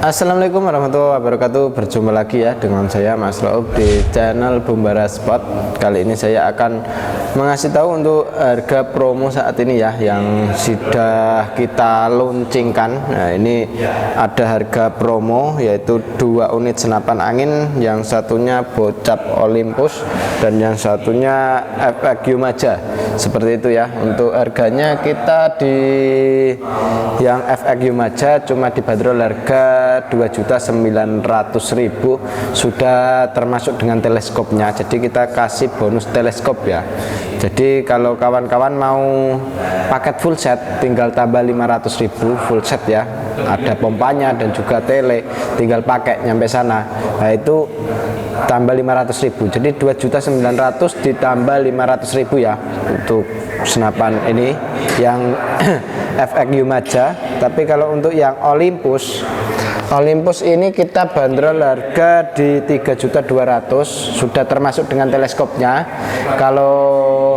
Assalamualaikum warahmatullahi wabarakatuh. Berjumpa lagi ya dengan saya Mas Rauf di channel Bumbara Spot. Kali ini saya akan mengasih tahu untuk harga promo saat ini ya, yang sudah kita launchingkan. Nah, ini ada harga promo yaitu 2 unit senapan angin, yang satunya Bocap Olympus dan yang satunya FX Yumaja. Seperti itu ya. Untuk harganya kita di yang FX Yumaja cuma dibanderol harga 2.900.000, sudah termasuk dengan teleskopnya. Jadi kita kasih bonus teleskop ya. Jadi kalau kawan-kawan mau paket full set tinggal tambah 500.000 full set ya. Ada pompanya dan juga tele, tinggal pakai nyampe sana. Nah itu tambah 500.000. Jadi 2.900.000 ditambah 500.000 ya untuk senapan ini yang FX Yumaja. Tapi kalau untuk yang Olympus ini kita bandrol harga di 3.200.000, sudah termasuk dengan teleskopnya. Kalau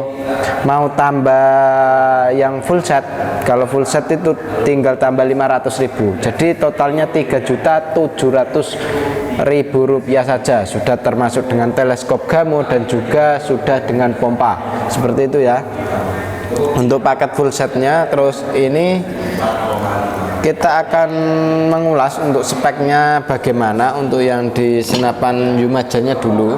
mau tambah yang full set, kalau full set itu tinggal tambah 500.000. Jadi totalnya 3.700.000 rupiah saja, sudah termasuk dengan teleskop Gamo dan juga sudah dengan pompa. Seperti itu ya untuk paket full setnya. Terus ini kita akan mengulas untuk speknya bagaimana. Untuk yang di senapan Yumajanya dulu.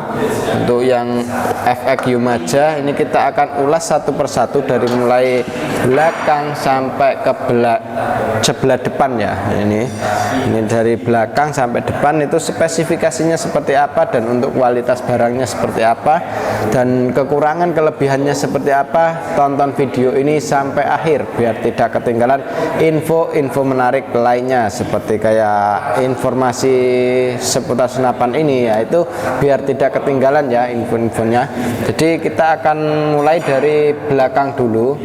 Untuk yang FX Yumaja ini kita akan ulas satu persatu dari mulai belakang sampai ke sebelah depan ya. Ini dari belakang sampai depan itu spesifikasinya seperti apa, dan untuk kualitas barangnya seperti apa, dan kekurangan kelebihannya seperti apa. Tonton video ini sampai akhir biar tidak ketinggalan info-info menarik lainnya, seperti kayak informasi seputar senapan ini ya, itu biar tidak ketinggalan ya info-infonya. Jadi kita akan mulai dari belakang dulu.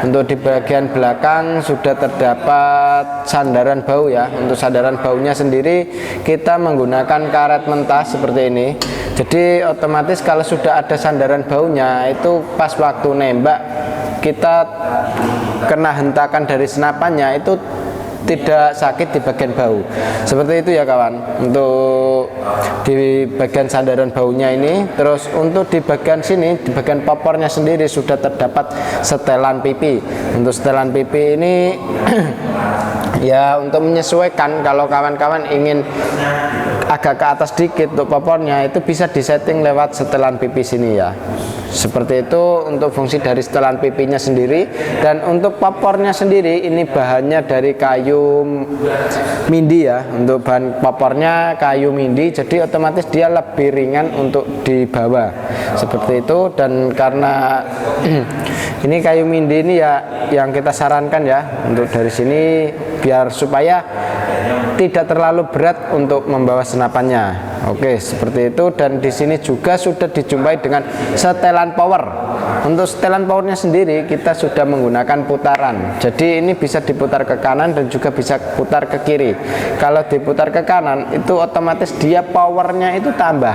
Untuk di bagian belakang sudah terdapat sandaran bau ya. Untuk sandaran baunya sendiri kita menggunakan karet mentah seperti ini. Jadi otomatis kalau sudah ada sandaran baunya itu pas waktu nembak kita kena hentakan dari senapannya itu tidak sakit di bagian bau. Seperti itu ya kawan, untuk di bagian sandaran baunya ini. Terus untuk di bagian sini, di bagian popornya sendiri sudah terdapat setelan pipi. Untuk setelan pipi ini ya untuk menyesuaikan, kalau kawan-kawan ingin agak ke atas dikit untuk popornya, itu bisa disetting lewat setelan pipi sini ya. Seperti itu untuk fungsi dari setelan pipinya sendiri. Dan untuk popornya sendiri ini bahannya dari kayu mindi ya. Untuk bahan popornya kayu mindi, jadi otomatis dia lebih ringan untuk dibawa. Seperti itu. Dan karena ini kayu mindi ini ya yang kita sarankan ya untuk dari sini, biar supaya tidak terlalu berat untuk membawa senapannya. Oke, seperti itu. Dan di sini juga sudah dijumpai dengan setelan power. Untuk setelan powernya sendiri kita sudah menggunakan putaran. Jadi ini bisa diputar ke kanan dan juga bisa putar ke kiri. Kalau diputar ke kanan itu otomatis dia powernya itu tambah.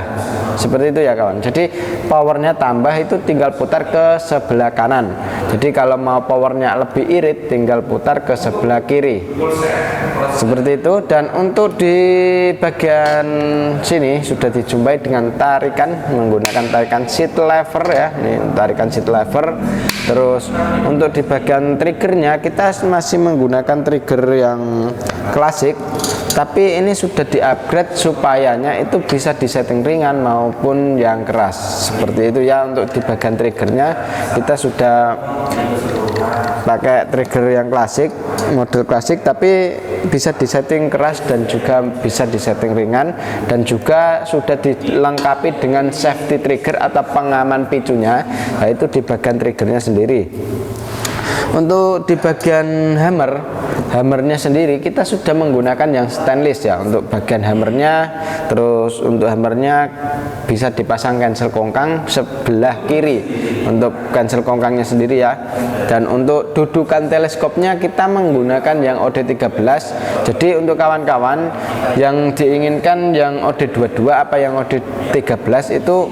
Seperti itu ya kawan. Jadi powernya tambah itu tinggal putar ke sebelah kanan. Jadi kalau mau powernya lebih irit tinggal putar ke sebelah kiri. Seperti itu. Dan untuk di bagian sini sudah dijumpai dengan tarikan, menggunakan tarikan seat lever ya. Ini tarikan seat lever. Terus untuk di bagian triggernya kita masih menggunakan trigger yang klasik, tapi ini sudah di-upgrade supayanya itu bisa disetting ringan maupun yang keras. Seperti itu ya. Untuk di bagian triggernya kita sudah pakai trigger yang klasik, model klasik, tapi bisa disetting keras dan juga bisa disetting ringan. Dan juga sudah dilengkapi dengan safety trigger atau pengaman picunya, yaitu di bagian triggernya sendiri. Untuk di bagian hammernya sendiri kita sudah menggunakan yang stainless ya untuk bagian hammernya. Terus untuk hammernya bisa dipasang cancel kongkang sebelah kiri untuk cancel kongkangnya sendiri ya. Dan untuk dudukan teleskopnya kita menggunakan yang OD13. Jadi untuk kawan-kawan yang diinginkan yang OD22 apa yang OD13 itu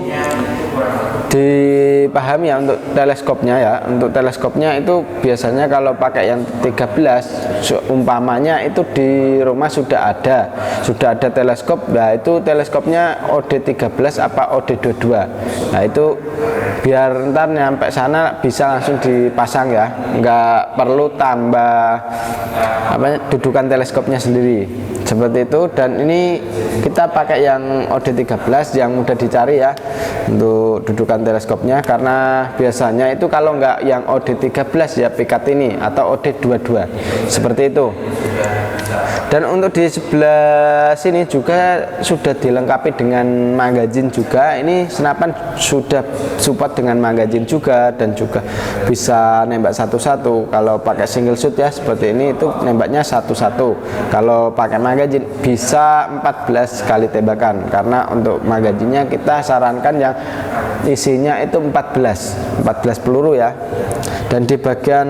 dipahami ya untuk teleskopnya ya. Untuk teleskopnya itu biasanya kalau pakai yang 13 umpamanya itu di rumah sudah ada teleskop. Nah itu teleskopnya OD13 apa OD22. Nah itu biar ntar nyampe sana bisa langsung dipasang ya, nggak perlu tambah dudukan teleskopnya sendiri seperti itu. Dan ini kita pakai yang OD13 yang mudah dicari ya untuk dudukan teleskopnya, karena biasanya itu kalau nggak yang OD13 ya pikat ini atau OD22 seperti itu. Dan untuk di sebelah sini juga sudah dilengkapi dengan magazin juga. Ini senapan sudah support dengan magazin juga, dan juga bisa nembak satu-satu. Kalau pakai single shoot ya seperti ini itu nembaknya satu-satu. Kalau pakai magazin bisa 14 kali tembakan, karena untuk magazinnya kita sarankan yang isinya itu 14 peluru ya. Dan di bagian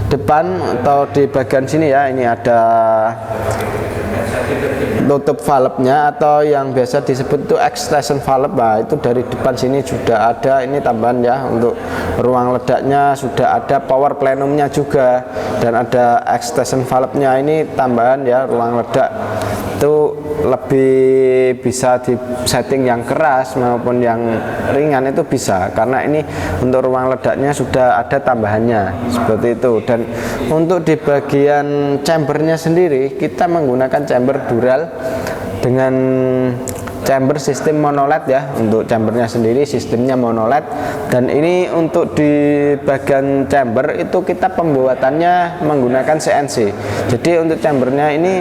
depan atau di bagian sini ya, ini ada tutup valve-nya atau yang biasa disebut itu extension valve. Nah itu dari depan sini sudah ada, ini tambahan ya. Untuk ruang ledaknya sudah ada, power plenumnya juga, dan ada extension valve-nya ini tambahan ya. Ruang ledak itu lebih bisa di setting yang keras maupun yang ringan itu bisa, karena ini untuk ruang ledaknya sudah ada tambahannya seperti itu. Dan untuk di bagian chambernya sendiri kita menggunakan chamber dural dengan chamber sistem monoled ya. Untuk chambernya sendiri sistemnya monoled, dan ini untuk di bagian chamber itu kita pembuatannya menggunakan CNC. Jadi untuk chambernya ini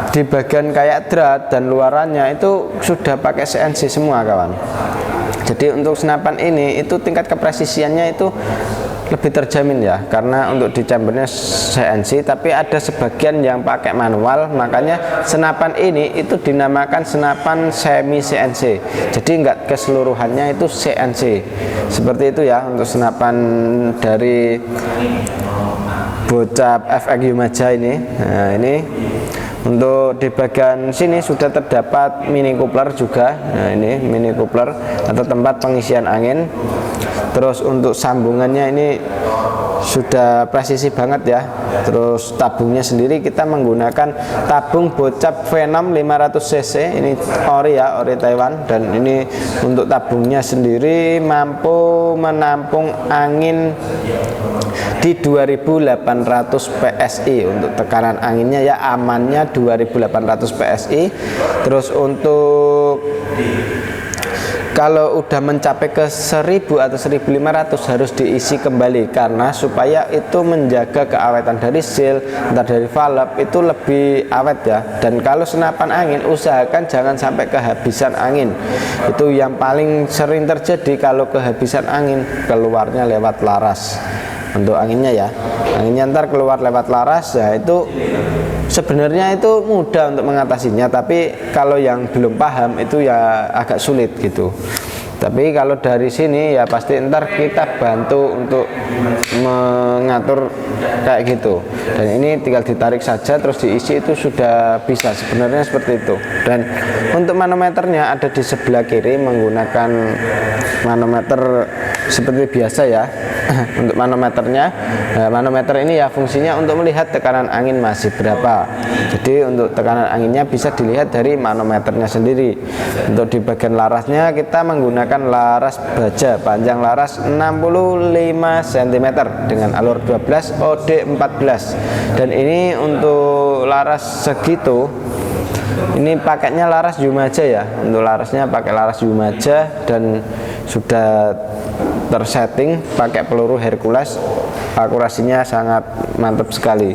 di bagian kayak drat dan luarannya itu sudah pakai CNC semua kawan. Jadi untuk senapan ini itu tingkat kepresisiannya itu lebih terjamin ya, karena untuk di chambernya CNC, tapi ada sebagian yang pakai manual. Makanya senapan ini itu dinamakan senapan semi CNC, jadi enggak keseluruhannya itu CNC seperti itu ya. Untuk senapan dari bocap FX Yumaja ini. Nah ini untuk di bagian sini sudah terdapat mini coupler juga. Nah ini mini coupler atau tempat pengisian angin. Terus untuk sambungannya ini sudah presisi banget ya. Terus tabungnya sendiri kita menggunakan tabung bocap Venom 500cc. Ini ori ya, ori Taiwan. Dan ini untuk tabungnya sendiri mampu menampung angin di 2800 PSI. Untuk tekanan anginnya ya amannya 2800 PSI. Terus untuk kalau udah mencapai ke 1000 atau 1500 harus diisi kembali, karena supaya itu menjaga keawetan dari seal, entah dari valve itu lebih awet ya. Dan kalau senapan angin usahakan jangan sampai kehabisan angin. Itu yang paling sering terjadi, kalau kehabisan angin keluarnya lewat laras. Untuk anginnya ya, anginnya ntar keluar lewat laras ya, itu sebenarnya itu mudah untuk mengatasinya, tapi kalau yang belum paham itu ya agak sulit gitu. Tapi kalau dari sini ya pasti ntar kita bantu untuk mengatur kayak gitu. Dan ini tinggal ditarik saja terus diisi, itu sudah bisa sebenarnya seperti itu. Dan untuk manometernya ada di sebelah kiri, menggunakan manometer seperti biasa ya. Untuk manometernya, nah, manometer ini ya fungsinya untuk melihat tekanan angin masih berapa. Jadi untuk tekanan anginnya bisa dilihat dari manometernya sendiri. Untuk di bagian larasnya kita menggunakan laras baja, panjang laras 65 cm dengan alur 12 OD14. Dan ini untuk laras segitu, ini paketnya laras Yumaja ya. Untuk larasnya pakai laras Yumaja dan sudah tersetting pakai peluru Hercules, akurasinya sangat mantap sekali.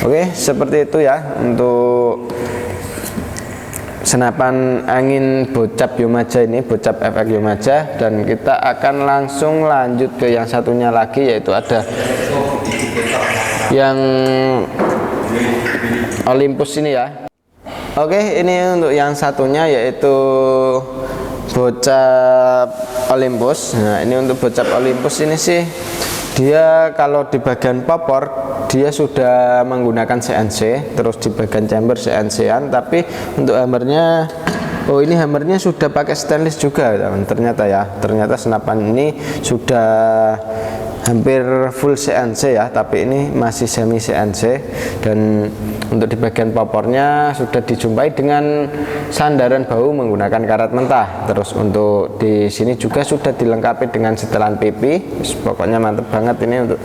Oke, seperti itu ya untuk senapan angin bocap Yumaja ini, bocap FX Yumaja. Dan kita akan langsung lanjut ke yang satunya lagi, yaitu ada yang Olympus ini ya. Oke, ini untuk yang satunya yaitu bocap Olympus. Nah ini untuk bocap Olympus ini sih, dia kalau di bagian popor dia sudah menggunakan CNC, terus di bagian chamber CNC-an, tapi untuk hammernya Oh, ini hammernya sudah pakai stainless juga ternyata ya. Ternyata senapan ini sudah hampir full CNC ya, tapi ini masih semi CNC. Dan untuk di bagian popornya sudah dijumpai dengan sandaran bahu menggunakan karet mentah. Terus untuk di sini juga sudah dilengkapi dengan setelan pipi. Pokoknya mantep banget ini untuk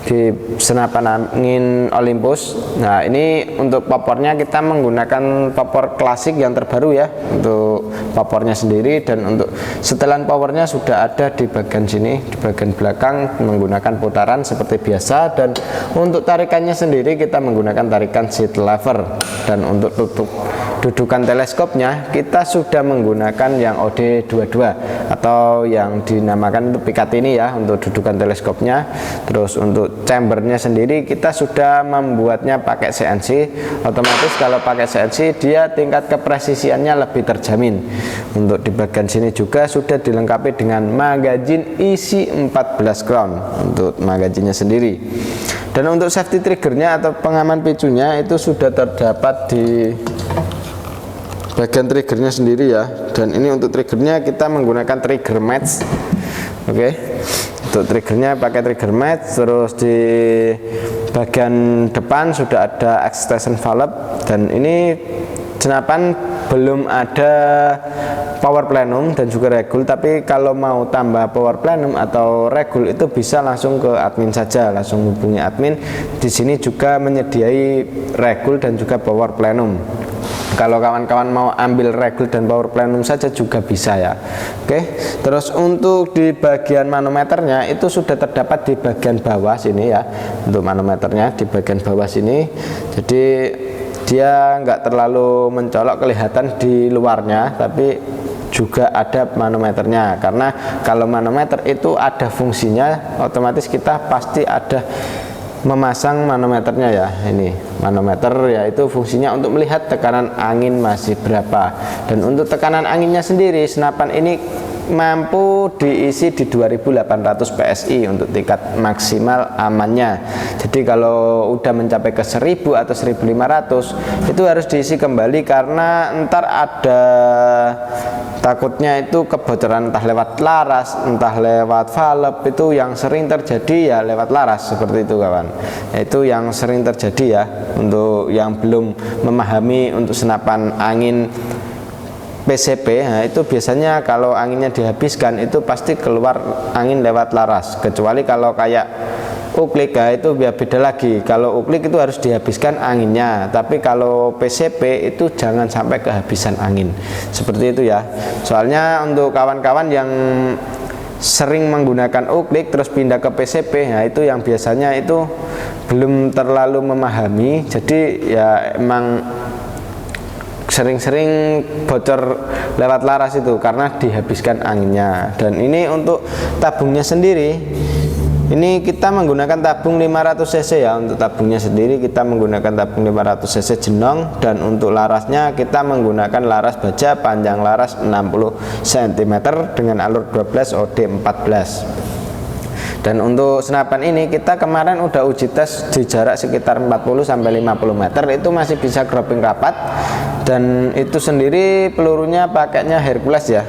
di senapan angin Olympus. Nah, ini untuk popornya kita menggunakan popor klasik yang terbaru ya untuk popornya sendiri, dan untuk setelan powernya sudah ada di bagian sini, di bagian belakang menggunakan putaran seperti biasa. Dan untuk tarikannya sendiri kita menggunakan tarikan seat lever, dan untuk tutup dudukan teleskopnya kita sudah menggunakan yang OD22 atau yang dinamakan itu Picatinny ya untuk dudukan teleskopnya. Terus untuk chambernya sendiri kita sudah membuatnya pakai CNC. Otomatis kalau pakai CNC dia tingkat kepresisiannya lebih terjamin. Untuk di bagian sini juga sudah dilengkapi dengan magazin isi 14 crown untuk magazinnya sendiri. Dan untuk safety triggernya atau pengaman picunya itu sudah terdapat di bagian triggernya sendiri ya. Dan ini untuk triggernya kita menggunakan trigger match. Oke, untuk triggernya pakai trigger match. Terus di bagian depan sudah ada extension valve, dan ini senapan belum ada power plenum dan juga regul. Tapi kalau mau tambah power plenum atau regul itu bisa langsung ke admin saja, langsung hubungi admin. Di sini juga menyediai regul dan juga power plenum. Kalau kawan-kawan mau ambil regul dan power plenum saja juga bisa ya. Oke, terus untuk di bagian manometernya itu sudah terdapat di bagian bawah sini ya. Untuk manometernya di bagian bawah sini, jadi dia nggak terlalu mencolok kelihatan di luarnya, tapi juga ada manometernya. Karena kalau manometer itu ada fungsinya, otomatis kita pasti ada memasang manometernya ya. Ini manometer yaitu fungsinya untuk melihat tekanan angin masih berapa. Dan untuk tekanan anginnya sendiri senapan ini mampu diisi di 2800 PSI untuk tingkat maksimal amannya. Jadi kalau udah mencapai ke 1000 atau 1500 itu harus diisi kembali, karena ntar ada takutnya itu kebocoran entah lewat laras, entah lewat valve. Itu yang sering terjadi ya, lewat laras seperti itu kawan. Itu yang sering terjadi ya untuk yang belum memahami untuk senapan angin PCP. Nah, itu biasanya kalau anginnya dihabiskan itu pasti keluar angin lewat laras, kecuali kalau kayak uklik ya itu biar beda lagi. Kalau uklik itu harus dihabiskan anginnya, tapi kalau PCP itu jangan sampai kehabisan angin seperti itu ya. Soalnya untuk kawan-kawan yang sering menggunakan uklik terus pindah ke PCP, nah itu yang biasanya itu belum terlalu memahami. Jadi ya emang sering-sering bocor lewat laras itu karena dihabiskan anginnya. Dan ini untuk tabungnya sendiri, ini kita menggunakan tabung 500 cc ya. Untuk tabungnya sendiri kita menggunakan tabung 500 cc jenong, dan untuk larasnya kita menggunakan laras baja panjang laras 60 cm dengan alur 12 OD 14. Dan untuk senapan ini kita kemarin udah uji tes di jarak sekitar 40-50 meter, itu masih bisa grouping rapat. Dan itu sendiri pelurunya pakainya Hercules ya,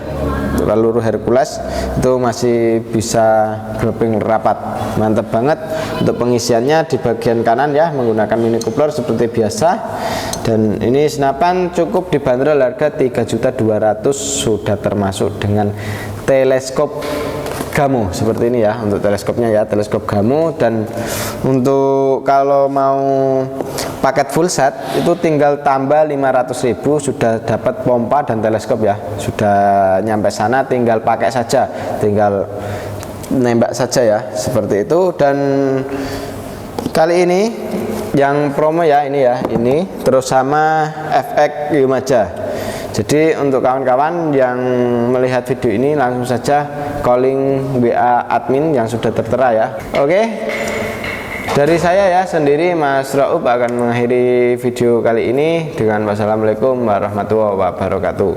peluru Hercules itu masih bisa grouping rapat, mantap banget. Untuk pengisiannya di bagian kanan ya menggunakan mini coupler seperti biasa. Dan ini senapan cukup dibanderol harga 3.200.000, sudah termasuk dengan teleskop Gamo seperti ini ya. Untuk teleskopnya ya, teleskop Gamo. Dan untuk kalau mau paket full set itu tinggal tambah 500.000 sudah dapat pompa dan teleskop ya. Sudah nyampe sana tinggal pakai saja, tinggal nembak saja ya, seperti itu. Dan kali ini yang promo ya ini ya, ini terus sama FX Yumaja. Jadi untuk kawan-kawan yang melihat video ini langsung saja calling WA admin yang sudah tertera ya. Oke, dari saya ya sendiri Mas Raub akan mengakhiri video kali ini dengan wassalamualaikum warahmatullahi wabarakatuh.